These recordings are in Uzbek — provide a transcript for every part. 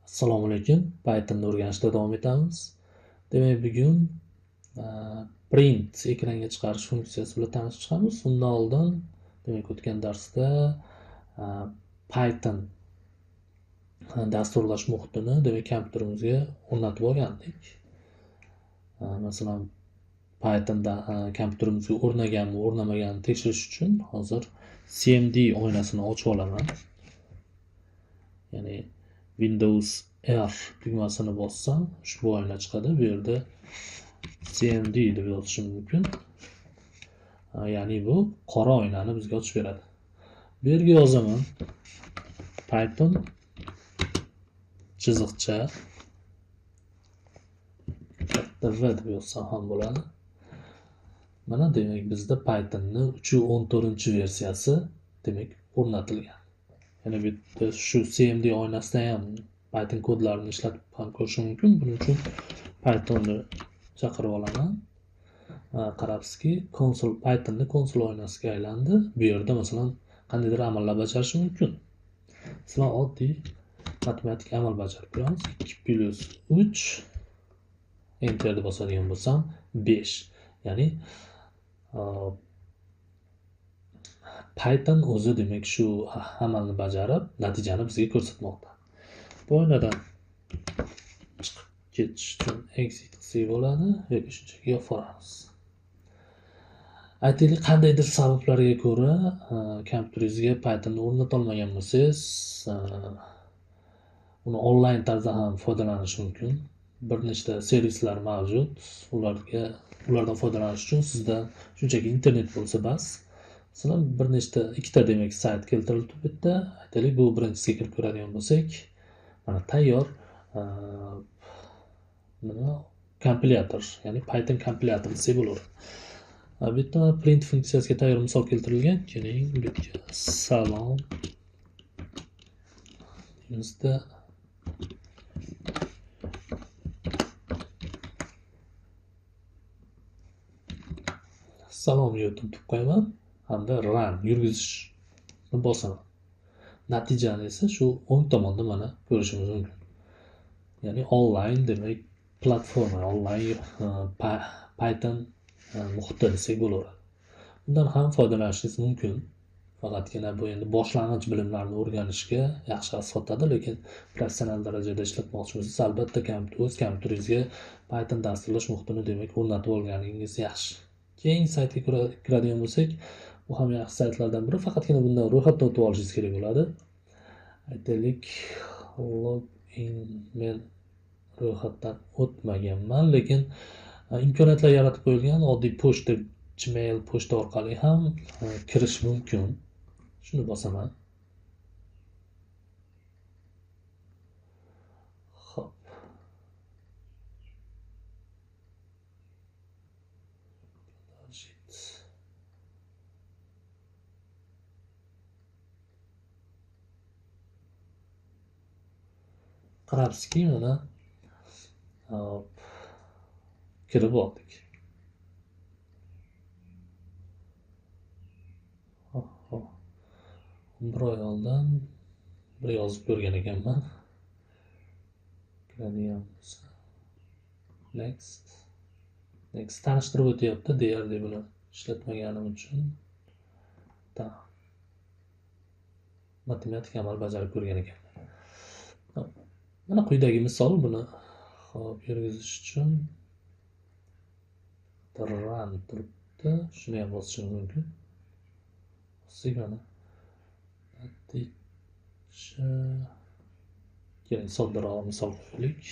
Assalomu alaykum. Pythonda o'rganishda davom etamiz. Demak, bugun print ekranga chiqarish funksiyasi bilan tanishib chiqamiz. Undan oldin, demak, o'tgan darsda Python dasturlash muhitini, demak, kompyuterimizga o'rnatib olgandik. Masalan, Pythonda kompyuterimizga o'rnaganmi, o'rnamaganini tekshirish uchun hozir CMD oynasini ochib olaman. Ya'ni Windows R tugmasini bossam ushbu oyna chiqadi. Bu yerda CMD deb yozishim mumkin. Ya'ni bu qora oynani bizga ochib beradi. Bu yerga yozaman Python chiziqcha katta V deb yozsam ham bo'ladi. Mana demak bizda Pythonning 3.14 versiyasi demak o'rnatilgan. Yana bu yerda shu CMD oynasida ham Python kodlarini ishlatib ham ko'rishim mumkin. Buning uchun Pythonni chaqirib olaman. Qarabsizki, Pythonni konsol oynasiga aylandi. Bu yerda masalan qandaydir amallar bajarish mumkin. Masalan, oddiy matematik amal bajarib ko'ramiz. 2 + 3 enterni bosadigan bo'lsam 5. Ya'ni Python o'zi demak shu amalni bajarib, natijani bizga ko'rsatmoqda. Bu oynadan chiqib ketish uchun exit qilsak bo'ladi yoki shunchaki yopib olamiz. Aytaylik, qandaydir sabablarga ko'ra kompyuteringizga Pythonni o'rnata olmagan bo'lsangiz, uni onlayn tarzda ham foydalanish mumkin. Bir nechta servislar mavjud. Ulardan foydalanish uchun sizda shunchaki internet bo'lsa bas. Masalan, bir nechta ikkita demak sayt keltirildi bu yerda. Aytaylik, bu birinchisiga kirib ko'radigan bo'lsak, mana tayyor kompilyatör, ya'ni Python kompilyatör desak bo'ladi. Bu yerda print funksiyasiga tayyor misol keltirilgan. Keling, bu yerga salom bizda salom yozib qo'yaman hamda run yurgizishni bosaman. Natijani esa shu o'ng tomonda mana ko'rishimiz mumkin. Ya'ni onlayn demak platforma, onlayn Python muhiti desak bo'ladi. Bundan ham foydalanishingiz mumkin. Faqatgina bu endi boshlang'ich bilimlarni o'rganishga yaxshi asqotadi, lekin professional darajada ishlatmoqchi bo'lsangiz, albatta o'z kompyuteringizga Python dasturlash muhitini demak o'rnatib olganingiz yaxshi. Keyingi saytga kiradigan bo'lsak, bu ham yaxshi saytlardan biri, faqatgina bundan ro'yxatdan o'tib olishingiz kerak bo'ladi. Aytaylik, login men ro'yxatdan o'tmaganman, lekin imkoniyatlar yaratib qo'yilgan. Oddiy pochta, Gmail pochta orqali ham kirish mumkin. Shuni bosaman. Xo'p. Qarabsizki, mana kirib oldik. Bir oy oldin bir yozib ko'rgan ekanman. Kiradigan bo'lsa. Next tanishtirib o'tyapti, deyarli buni ishlatmaganim uchun. Matematik amal bajarib ko'rgan ekanman. Mana quyidagi misol, buni hop yurgizish uchun run turibdi. Shuni ham bosishim mumkin. Bossak mana. Keling, soddoroq misol qo'yaylik.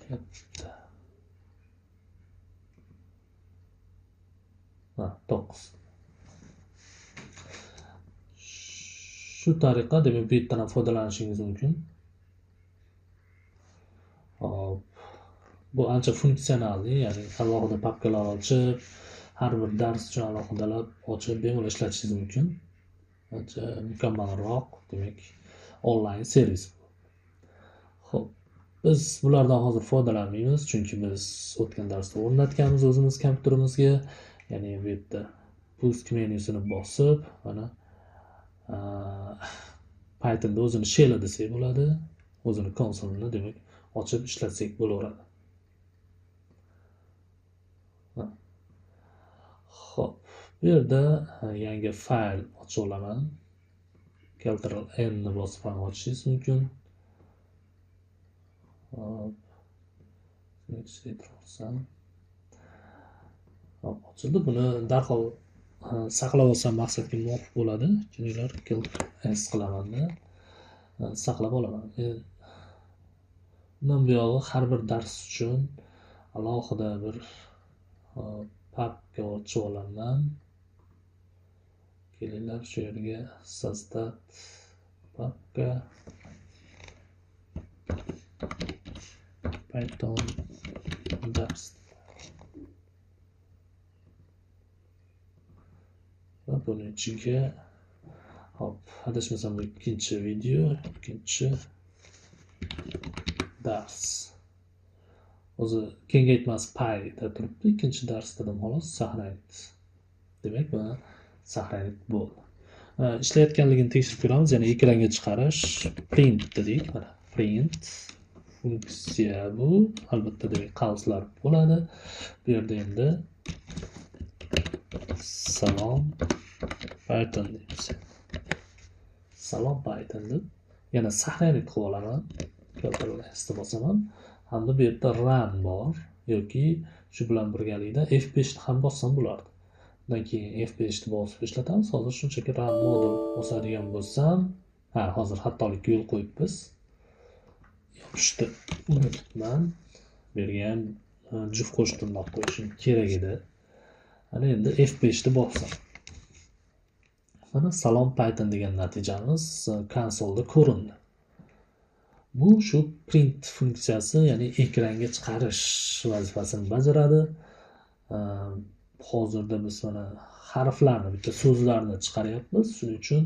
Katta. 9. Shu tariqa demak bu yerdan foydalanishingiz mumkin. Bu ancha funksionalli, ya'ni alohida papkalar ochib, har bir dars uchun alohidalab ochib bemalol ishlatishingiz mumkin. Ancha mukammalroq demak onlayn servis. Xo'p, biz bulardan hozir foydalanmaymiz, chunki biz o'tgan darsda o'rnatganmiz o'zimiz kompyuterimizga. Ya'ni bu yerda pust menyusini bosib, mana Pythonda o'zini shell desak bo'ladi. O'zini konsolini demak ochib ishlatsak bo'laveradi. Xo'p, bu yerda yangi fayl ocha olaman. Ctrl N ni bosib ham ochishingiz mumkin. Hop. Hop, ochildi. Buni darhol saqlab olsam maqsadga muvofiq bo'ladi. Kimlar Ctrl S qilaman-da. Saqlab olaman. Bundan buyog'i har bir dars uchun alohida bir papka ochib olaman. Kelinglar shu yerga sozdат papka Python dars. Va buni ichiga hop, adashmasam bu ikkinchi video, ikkinchi dars. O'zi kengaytmas payda turibdi, ikkinchi dars dedim xolos, saqlanadi. Demak, buni saqlanib bo'ldi. Ishlayotganligini tekshirib ko'ramiz, ya'ni ekranga chiqarish, print dedik, mana print funksiya bu, albatta demak qauslar bo'ladi. Bu yerda endi salom Python deymiz. Salom Python deb yana saqlanib qilib olaman. Ctrl S bosaman. Hamda bu yerda run bor yoki shu bilan birgalikda F5 ni ham bossam bo'lardi. Undan keyin F5 ni bosib ishlatamiz. Hozir shunchaki run modul bosadigan bo'lsam, hozir xatolikka yo'l qo'yibmiz. Yopishni unutibman. Bu yerga ham juft qo'shib tirnoq qo'yishim kerak edi. Ana endi F5 ni bossam. Mana salom Python degan natijamiz konsolda ko'rindi. Bu shu print funksiyasi, ya'ni ekranga chiqarish vazifasini bajaradi. Hozirda biz mana harflarni, bitta so'zlarni chiqaryapmiz. Shuning uchun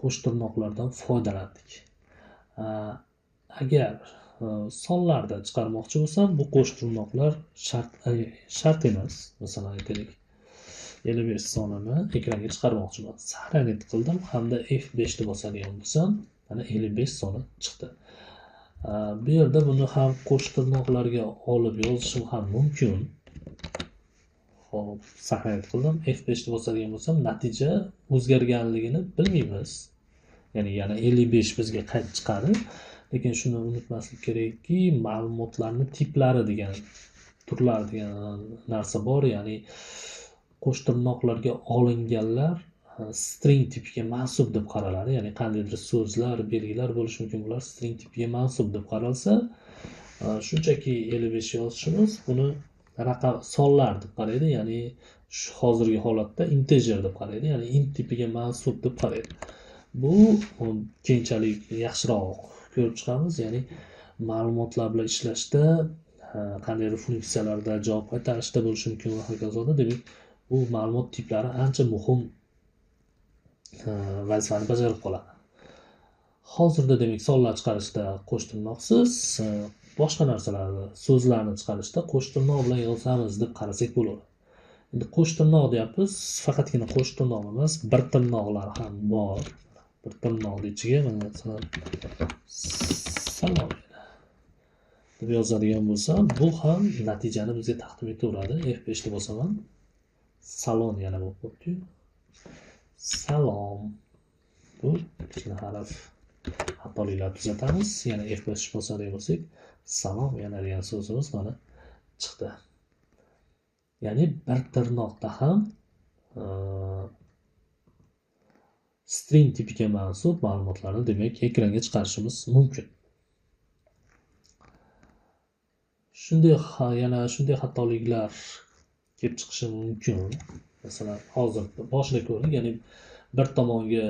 qo'sh tirnoqlardan foydalandik. Agar sonlarda chiqarmoqchi bo'lsam, bu qo'sh tirnoqlar shart emas. Masalan, aytaylik 55 sonini ekranga chiqarmoqchiman. Saqlanib qildim hamda F5 ni bosadigan bo'lsam, mana 55 soni chiqdi. Bu yerda buni ham qo'sh tirnoqlarga olib yozishim ham mumkin. Hop, saqlanib qildim. F5 ni bosadigan bo'lsam, natija o'zgarganligini bilmaymiz. Ya'ni yana 55 bizga qayt chiqadi. Lekin shuni unutmaslik kerakki, ma'lumotlarning tiplari degan, turlari degan narsa bor. Ya'ni qo'sh tirnoqlarga olinganlar string tipiga mansub deb qaraladi. Ya'ni qandaydir so'zlar, belgilar bo'lishi mumkin, bular string tipiga mansub deb qaralsa, shunchaki 55 yozishimiz buni raqam sonlar deb qaraydi. Ya'ni shu hozirgi holatda integer deb qaraydi. Ya'ni int tipiga mansub deb qaraydi. Bu keyinchalik yaxshiroq ko'rib chiqamiz. Ya'ni ma'lumotlar bilan ishlashda, qandaydir funksiyalarda javob qaytarishda bo'lishi mumkin va hokazo. Demak, bu ma'lumot tiplari ancha muhim vazifani bajarib qoladi. Hozirda demak sonlar chiqarishda qo'sh tirnoqsiz, boshqa narsalarni, so'zlarni chiqarishda qo'sh tirnoq bilan yozamiz deb qarasak bo'ladi. Endi qo'sh tirnoq deyapmiz, faqatgina qo'sh tirnoq emas, bir tirnoqlar ham bor. Bir tirnoqning ichiga mana salom deb yozadigan bo'lsam, bu ham natijani bizga taqdim etaveradi. F5 ni bosaman. Salon yana bo'lib qoldi. Salom. Bu kichkina harf xatoliklar tuzatamiz. Yana F5 bosadigan bo'lsak, salom yana degan so'zimiz mana chiqdi. Ya'ni bir tirnoqda ham string tipiga mansub ma'lumotlarni demak ekranga chiqarishimiz mumkin. Yana shunday xatoliklar kelib chiqishi mumkin. Masalan, hozir boshida ko'rdik, ya'ni bir tomonga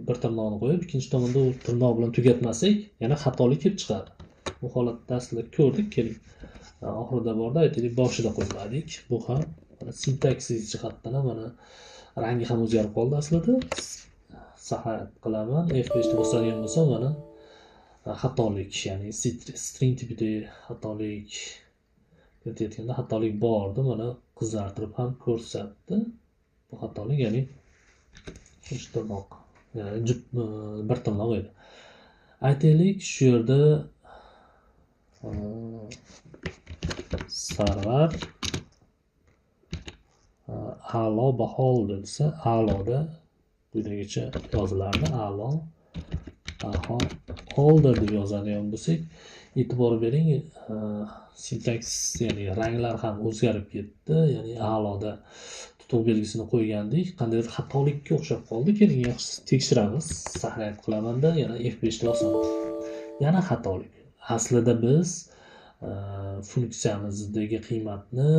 bir tirnoqni qo'yib, ikkinchi tomonda u tirnoq bilan tugatmasak, yana xatolik kelib chiqadi. Bu holatda aslida ko'rdik, keling. Oxirida borda aytaylik, boshida qo'ymadik. Bu ham mana sintaksis jihatdan ham mana rangi ham o'zgarib qoldi aslida. Saqlanib qilaman. F5 ni bosadigan bo'lsam, mana xatolik, ya'ni string tipida xatolik kiritayotganda xatolik bordi. Mana qizartirib ham ko'rsatdi. Bu xatolik, ya'ni qo'sh tirnoq bir tirnoq edi. Aytaylik, shu yerda server a'lo baho oldi desa, a'loda quyidagicha yozilardi. A'lo baho oldi deb yozadigan bo'lsak, e'tibor bering, sintaks, ya'ni ranglar ham o'zgarib ketdi. Ya'ni a'loda tutuq belgisini qo'ygandik, qandaydir xatolikka o'xshab qoldi. Keling, yaxshi tekshiramiz. Saqlanib qilamanda, yana F5 ni bosaman. Yana xatolik. Aslida biz funksiyamizdagi qiymatni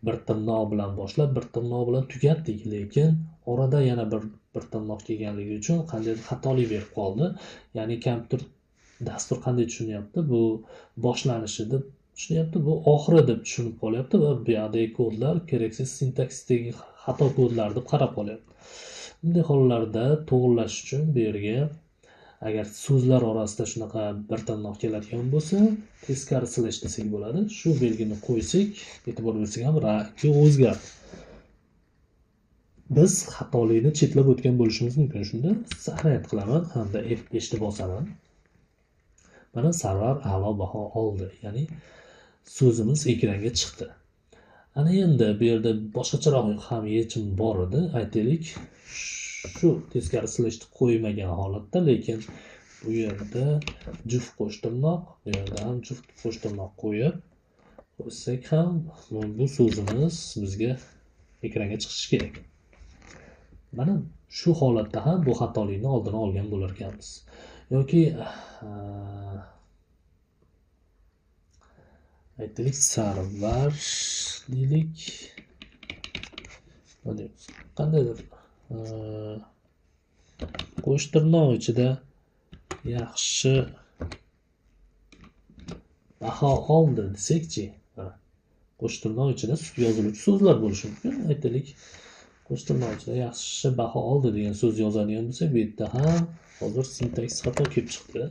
bir tirnoq bilan boshlab, bir tirnoq bilan tugatdik, lekin orada yana bir tirnoq kelganligi uchun qandaydir xatolik berib qoldi. Ya'ni kompyuter, dastur qanday tushunyapti? Bu boshlanishi deb tushunyapti, bu oxiri deb tushunib qolyapti va bu yoqdagi kodlar keraksiz sintaksdagi xato kodlar deb qarab qolyapti. Bunday hollarda to'g'rilash uchun bu yerga agar so'zlar orasida shunaqa bir tirnoq keladigan bo'lsa, teskari slash desak bo'ladi. Shu belgini qo'ysak, e'tibor bersak ham rangi o'zgardi. Biz xatolikni chetlab o'tgan bo'lishimiz mumkin. Shunda saqlanib qilaman hamda F5 ni bosaman. Mana server a'lo baho oldi. Ya'ni so'zimiz ekranga chiqdi. Ana endi bu yerda boshqacharoq ham yechim bor edi. Aytaylik, shu teskari slashni qo'ymagan holatda, lekin bu yerda juft qo'sh tirnoq, bu yerda ham juft qo'sh tirnoq qo'yib qo'ysak ham bu so'zimiz bizga ekranga chiqishi kerak. Mana shu holatda ham bu xatolikni oldini olgan bo'lar ekanmiz. Yoki aytaylik, server deylik. Mana qandaydir qo'sh tirnoq ichida yaxshi baho oldi desakchi, qo'sh tirnoq ichida yoziluvchi so'zlar bo'lishi mumkin. Aytaylik, qo'sh tirnoq ichida yaxshi baho oldi degan so'z yozadigan bo'lsak, bu yerda ham hozir sintaks xato kelib chiqdi.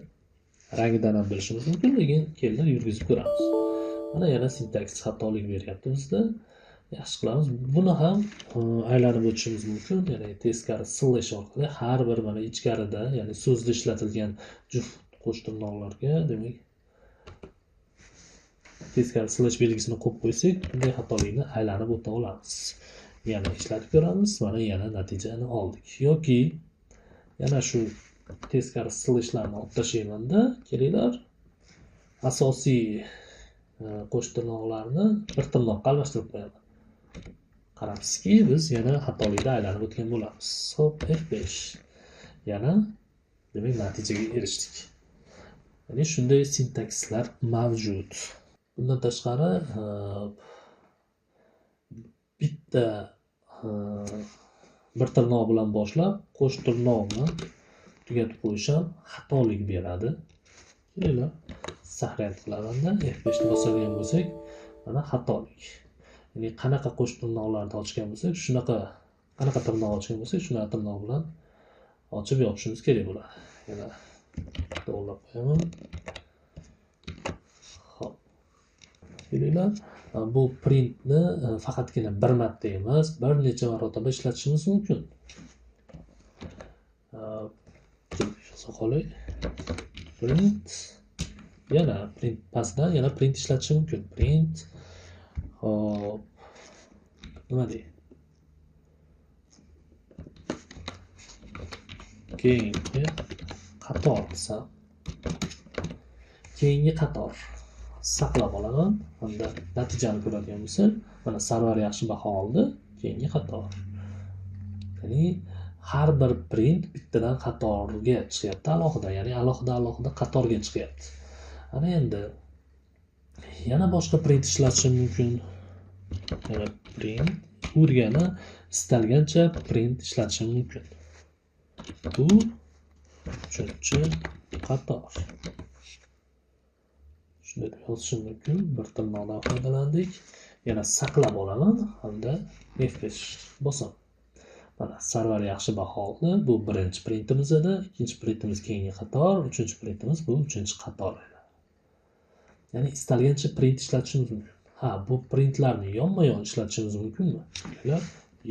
Rangidan ham bilishimiz mumkin, lekin kelib yurgizib ko'ramiz. Mana yana sintaks xatolik beryapti bizda. Yaxshi qilamiz. Buni ham aylanib o'tishimiz mumkin. Ya'ni teskari slash orqali har bir mana ichkarida, ya'ni so'zda ishlatilgan juft qo'sh tirnoqlarga, demak, teskari slash belgisini qo'yib qo'ysak, bunday xatolikni aylanib o'ta olamiz. Yana ishlatib ko'ramiz. Mana yana natijani oldik. Yoki yana shu teskari slashlarni olib tashlaymanda, kelinglar, asosiy qo'sh tirnoqlarni bir tirnoqqa almashtirib qo'yaman. Qarabsizki, biz yana xatolikda aylanib o'tgan bo'lamiz. Hop, F5. Yana demak natijaga erishdik. Ya'ni shunday sintakslar mavjud. Bundan tashqari bitta bir tirnoq bilan boshlab, qo'sh tirnoqni tugatib qo'yish ham xatolik beradi. Kelinglar, saqlanib qilamanda F5 ni bosadigan bo'lsak, mana xatolik. Ya'ni qanaqa qo'sh tirnoqlarni ochgan bo'lsak, qanaqa tirnoq ochgan bo'lsak, shunaqa tirnoq bilan ochib yopishimiz kerak bo'ladi. Yana to'g'rilab qo'yaman. Xo'p. Kelinglar, bu printni faqatgina bir marta emas, bir necha marotaba ishlatishimiz mumkin. Soqolay. Print. Yana print pastdan yana print ishlatish mumkin. Print. Hop. Nima deydi? Keyingi qator desam, keyingi qator saqlab olaman. Hamda natijani ko'radigan bo'lsak, mana server yaxshi baho oldi, keyingi qator. Ya'ni har bir print bittadan qatorga chiqyapti alohida, ya'ni alohida qatorga chiqyapti. Ana endi yana boshqa print ishlatishim mumkin. Yana print urgani istalgancha print ishlatishim mumkin. Bu uchinchi qator. Shunday deb yozishim mumkin. Bir tirnoqdan foydalandik. Yana saqlab olaman hamda F5 bosaman. Mana server yaxshi baho oldi. Bu birinchi printimiz edi, ikkinchi printimiz keyingi qator, uchinchi printimiz bu uchinchi qator edi. Ya'ni istalgancha print ishlatishimiz mumkin. Bu printlarni yonma-yon ishlatishimiz mumkinmi?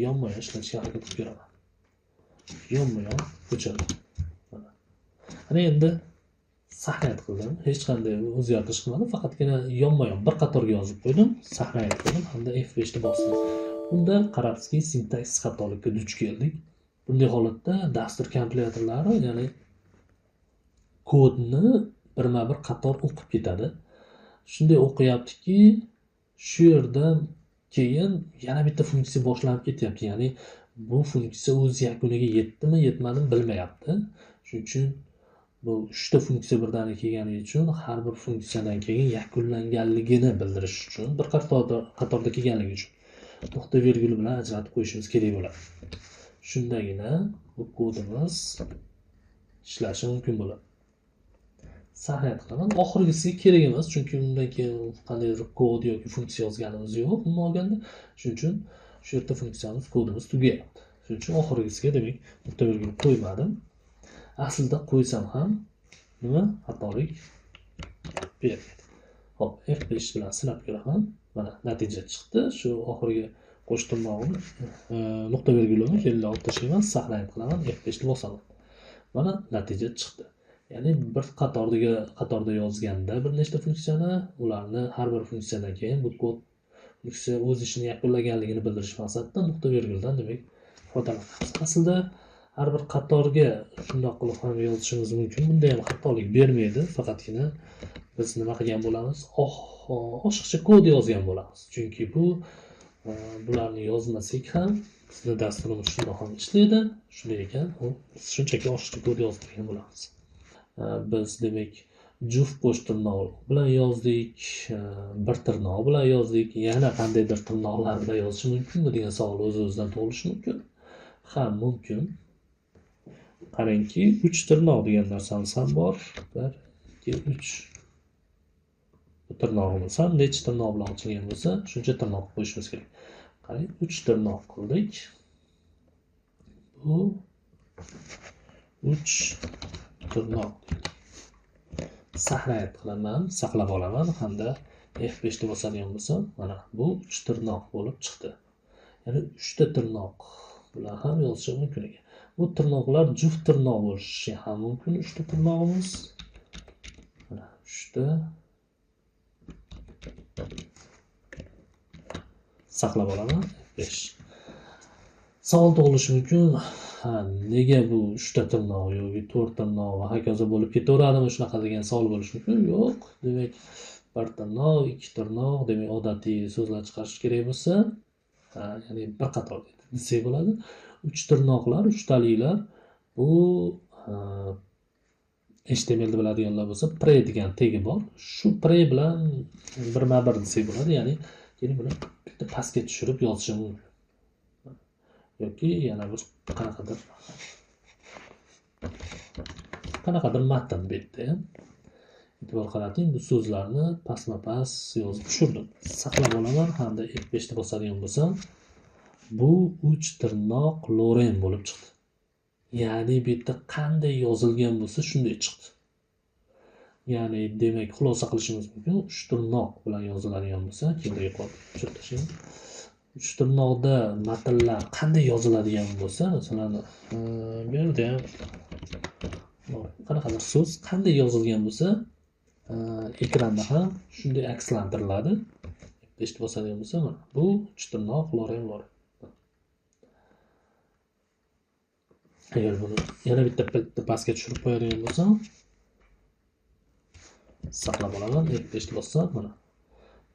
Yonma-yon ishlatishga harakat qilib ko'raman. yonma-yon ko'chadi. Ana endi saqlanib qildim. Hech qanday o'zgartirish qilmadim, faqatgina yonma-yon bir qatorga yozib qo'ydim, saqlanib qildim hamda F5 ni bosdim. Unda qarabsizki, sintaksis xatolikka duch keldik. Bunday holatda dastur kompilyuterlari, ya'ni kodni birma-bir qator o'qib ketadi. Shunday o'qiyaptiki, shu yerdan keyin yana bitta funksiya boshlanib ketyapti. Ya'ni bu funksiya o'z yakuniga yetdimi, yetmadimi bilmayapti. Shuning uchun bu 3 ta funksiya birdaniga kelgani uchun har bir funksiyadan keyin yakunlanganligini bildirish uchun bir qatorda kelganligi uchun nuqta virgul bilan ajratib qo'yishimiz kerak bo'ladi. Shundagina bu kodimiz ishlashi mumkin bo'ladi. Saqlanib qilaman. Oxirgisiga kerak emas, chunki undan keyin qandaydir kod yoki funksiya yozganimiz yo'q umuman olganda. Shuning uchun shu yerda funksiyamiz, kodimiz tugayapti. Shuning uchun oxirgisiga demak nuqta virgul qo'ymadim. Aslida qo'ysam ham nima xatolik beradi. Hop, F5 bilan sinab ko'raman. Mana natija chiqdi. Shu oxirgi qo'sh tirnog'ini nuqta virgulini kelib olib tashlayman, saqlanib qilaman, F5 ni bosaman. Mana natija chiqdi. Ya'ni bir qatorda yozganda bir nechta funksiyani, ularni har bir funksiyadan keyin bu kod funksiya o'z ishini yakunlaganligini bildirish maqsadida nuqta virguldan demak foydalanamiz. Aslida har bir qatorga shundoq qilib ham yozishimiz mumkin. Bunda ham xatolik bermaydi, faqatgina biz nima qilgan bo'lamiz? Oshiqcha kod yozgan bo'lamiz. Chunki bularni yozmasak ham bizning dasturimiz shundoq ham ishlaydi. Shunday ekan, shunchaki oshiqcha kod yozib qo'ygan bo'lamiz. Biz demak juft qo'sh tirnoq bilan yozdik, bir tirnoq bilan yozdik, yana qandaydir tirnoqlar bilan yozish mumkinmi degan savol o'z-o'zidan tug'ilishi mumkin. Ha, mumkin. Qarangki, 3 tirnoq degan narsamiz ham bor. 1 2 3 bu tirnog'imiz ham necha tirnoq bilan ochilgan bo'lsa, shuncha tirnoq qo'yishimiz kerak. Qarang, 3 tirnoq qildik. Bu 3 tirnoq. Saqlanib qilaman, saqlab olaman hamda F5 ni bosadigan bo'lsam, mana bu 3 tirnoq bo'lib chiqdi. Ya'ni 3 ta tirnoq bilan ham yozish mumkin ekan. Bu tirnoqlar juft tirnoq bo'lishi ham mumkin. 3 ta tirnog'imiz. Mana 3 ta. Saqlab olaman, F5. Savol tug'ilishi mumkin. Nega bu 3 ta tirnoq yoki 4 tirnoq va hokazo bo'lib ketaveradimi shunaqa degan savol bo'lishi mumkin. Yo'q, demak 1 tirnoq, 2 tirnoq, demak odatiy so'zlar chiqarish kerak bo'lsa, ya'ni bir qator desak bo'ladi. 3 tirnoqlar, 3 taliklar bu HTML deb biladiganlar bo'lsa, pre degan tagi bor. Shu pre bilan birma-bir desak bo'ladi, ya'ni keyin buni bitta pastga tushirib yozishim mumkin. Yoki yana bir qanaqadir matn bu yerda ham. E'tibor qarating, bu so'zlarni pastma-past yozib tushirdim. Saqlab olaman hamda F5 ni bosadigan bo'lsam, bu 3 tirnoq Loren bo'lib chiqdi. Ya'ni bu yerda qanday yozilgan bo'lsa, shunday chiqdi. Ya'ni demak, xulosa qilishimiz mumkin, 3 tirnoq bilan yoziladigan bo'lsa, kimga yuqori tushirib tashlayman. 3 tirnoqda matnlar qanday yoziladigan bo'lsa, masalan, bu yerda ham qanaqadir so'z qanday yozilgan bo'lsa, ekranda ham shunday akslantiriladi. F5 ni bosadigan bo'lsa, mana bu 3 tirnoq Loren. Agar buni yana bitta pastga tushirib qo'yadigan bo'lsam, saqlab olaman, F5 ni bossam, mana.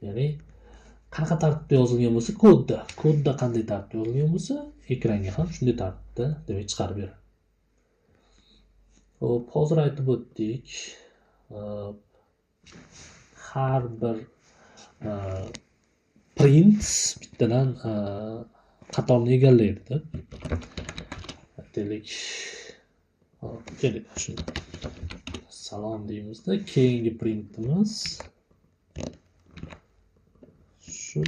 Ya'ni qanaqa tartibda yozilgan bo'lsa, kodda qanday tartibda yozilgan bo'lsa, ekranga ham shunday tartibda demak chiqarib beradi. Xo'p, hozir aytib o'tdik. Har bir print bittadan qatorni egallaydi deb. Aytaylik. Keling, shuni salom deymizda, keyingi printimiz shu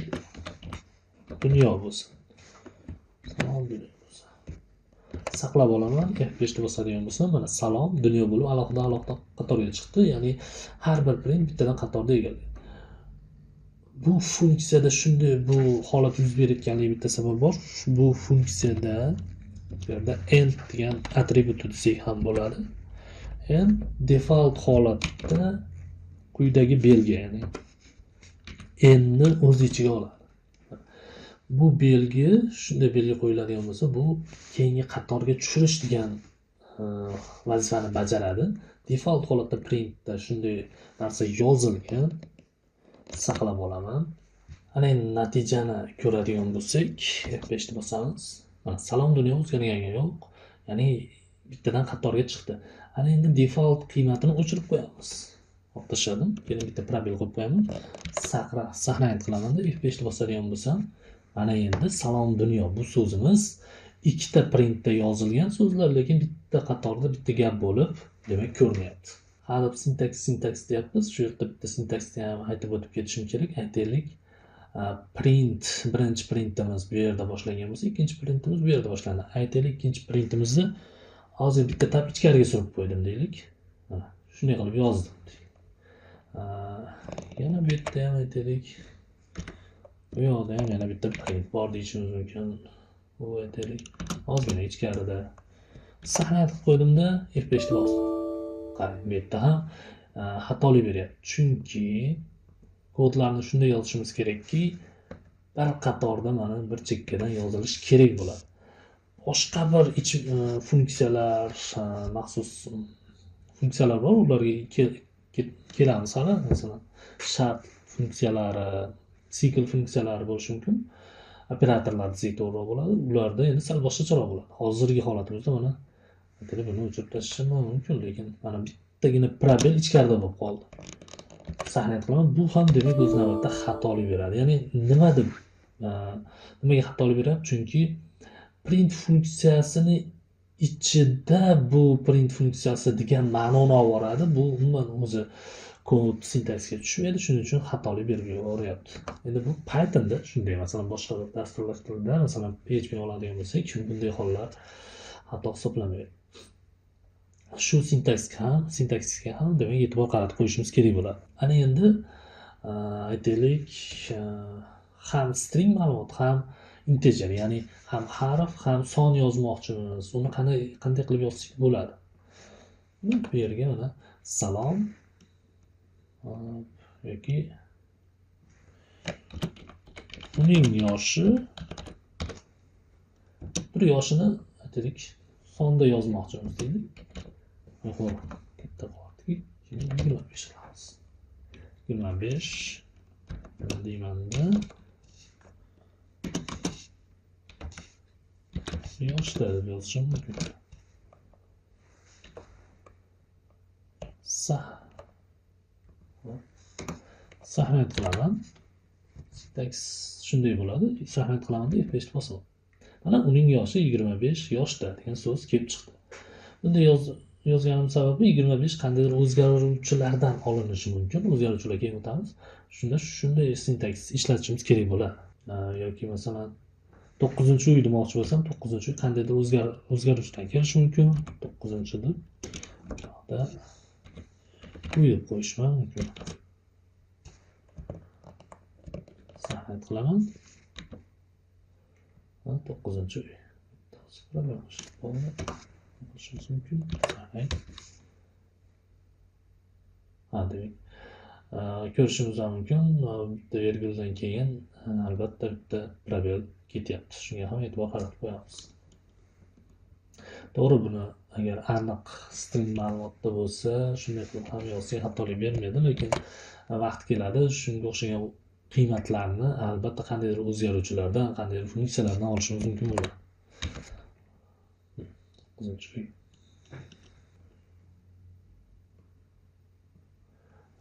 dunyo bo'lsin. Salom dunyo bo'lsin. Saqlab olaman, F5 ni bosadigan bo'lsam, mana salom dunyo bo'lib alohida qatorga chiqdi. Ya'ni har bir print bittadan qatorda egallaydi. Bu funksiyada shunday bu holat yuz berayotganligiga bitta sabab bor. Bu funksiyada Bu yerda end degan atribut desak ham bo'ladi. End default holatda quyidagi belgi, ya'ni endni o'z ichiga oladi. Bu belgi shunday belgi qo'yiladigan bo'lsa, bu keyingi qatorga tushirish degan vazifani bajaradi. Default holatda printda shunday narsa yozilgan. Saqlab olaman. Ana endi natijani ko'radigan bo'lsak, F5 ni bosamiz. Mana salom dunyo o'zgargani yo'q. Ya'ni bittadan qatorga chiqdi. Ana endi default qiymatini o'chirib qo'yamiz. Ortlashadim. Keyin bitta probel qo'yib qo'yaman. Saqlanib qilaman-da F5 ni bosadigan bo'lsam, mana endi salom dunyo bu so'zimiz ikkita printda yozilgan so'zlar, lekin bitta qatorda bitta gap bo'lib, demak ko'rinyapti. Hali sintaks deyapmiz. Shu yerda bitta sintaksni ham aytib o'tib ketishim kerak. Aytaylik, print birinchi printimiz bu yerda boshlangan bo'lsa, ikkinchi printimiz bu yerda boshlandi. Aytaylik, ikkinchi printimizni hozir bitta tab ichkariga surib qo'ydim deylik. Mana shunday qilib yozdim. Yana bu yerda ham aytaylik, bu yoqda ham yana bitta print bor deyishimiz mumkin. Bu aytaylik, ozgina ichkarida saqlanib qo'ydimda F5 ni bosdim. Qarang, bu yerda ham xatolik beryapti. Chunki kodlarni shunday yozishimiz kerakki, bir qatorda mana bir chekkadan yozilishi kerak bo'ladi. Boshqa bir funksiyalar, maxsus funksiyalar bor, ularga kelamiz hali. Masalan, shart funksiyalari, cycle funksiyalari bo'lishi mumkin. Operatorlar desak to'g'ri bo'ladi. Ularda endi sal boshqacharoq bo'ladi. Hozirgi holatimizda mana buni o'chirib tashlashim mumkin, lekin mana bittagina probel ichkarida bo'lib qoldi. Saqlanib qilaman. Bu ham demak o'z navbatida xatolik beradi. Ya'ni nimaga xatolik beradi? Chunki print funksiyasini ichida bu print funksiyasi degan ma'noni olib boradi. Bu umuman o'zi kod sintaksga tushmaydi, shuning uchun xatolik berib yuboryapti. Endi bu Pythonda shunday, masalan, boshqa bir dasturlash tilida, masalan, PHP oladigan bo'lsak, bunday hollar xato hisoblanmaydi. Shu sintaksga ham demak e'tibor qaratib qo'yishimiz kerak bo'ladi. Ana endi aytaylik, ham string ma'lumot, ham integer, ya'ni ham harf, ham son yozmoqchimiz. Uni qanday qilib yozsak bo'ladi? Bu yerga mana salom yoki uning yoshi, bir yoshini aytaylik sonda yozmoqchimiz deylik. Katta qoldi. 25 qilamiz. 25 deymanda yoshda deb yozishim mumkin. Saqlanib qilaman. Sintaks shunday bo'ladi. Saqlanib qilaman deb F5 bosaman. Mana uning yoshi 25 yoshda degan so'z kelib chiqdi. Bunday yozganim sababi 25 qandaydir o'zgaruvchilardan olinishi mumkin. O'zgaruvchilarga keyin o'tamiz. Shunday sintaks ishlatishimiz kerak bo'ladi. Yoki masalan 9-uy demoqchi bo'lsam, 9-uy qandaydir o'zgaruvchidan kelishi mumkin. 9-deb uy deb qo'yishim mumkin. Saqlanib qilaman. 9-uy. Bo'lishimiz mumkin. Demak, ko'rishimiz mumkin. Bitta virguldan keyin albatta bitta probel ketyapti. Shunga ham e'tibor qaratib qo'yamiz. To'g'ri, buni agar aniq string ma'lumotda bo'lsa, shunday qilib ham yozsak xatolik bermaydi, lekin vaqt keladi, shunga o'xshagan qiymatlarni albatta qandaydir o'zgaruvchilardan, qandaydir funksiyalardan olishimiz mumkin bo'ladi.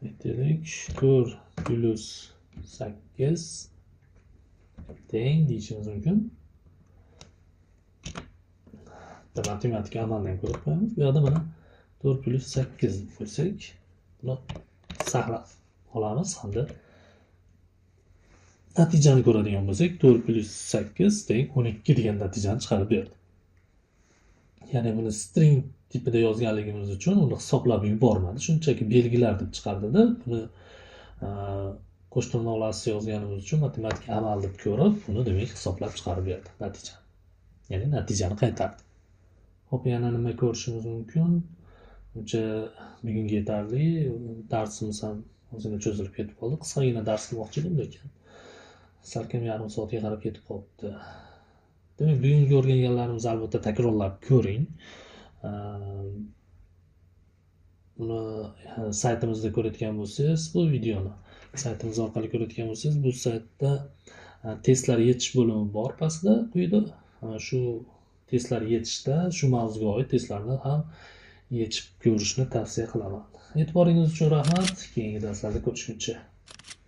Aytaylik, 4+8 teng deyishimiz mumkin. Matematik amaldan ko'rib qo'yamiz. Bu yerda mana 4+8 deb qo'ysak, buni saqlab olamiz hamda natijani ko'radigan bo'lsak, 4+8 teng 12 degan natijani chiqarib berdi. Ya'ni buni string tipida yozganligimiz uchun uni hisoblab yubormadi, shunchaki belgilar deb chiqardida. Buni qo'shtirnoqlarsiz yozganimiz uchun matematik amal deb ko'rib, buni demak hisoblab chiqarib berdi natijani. ya'ni natijani qaytardi. Hop, yana nima ko'rishimiz mumkin? Uncha bugunga yetarli. Darsimiz ham ozgina cho'zilib ketib qoldi. Qisqagina dars qilmoqchi edim, lekin salkam yarim soatga qarab ketib qolibdi. Demak, bugungi o'rganganlarimizni albatta takrorlab ko'ring. Buni saytimizda ko'rayotgan bo'lsangiz, bu videoni saytimiz orqali ko'rayotgan bo'lsangiz, bu saytda testlar yechish bo'limi bor pastda, quyida. Shu testlar yechishda shu mavzuga oid testlarni ham yechib ko'rishni tavsiya qilaman. E'tiboringiz uchun rahmat. Keyingi darslarda ko'rishguncha.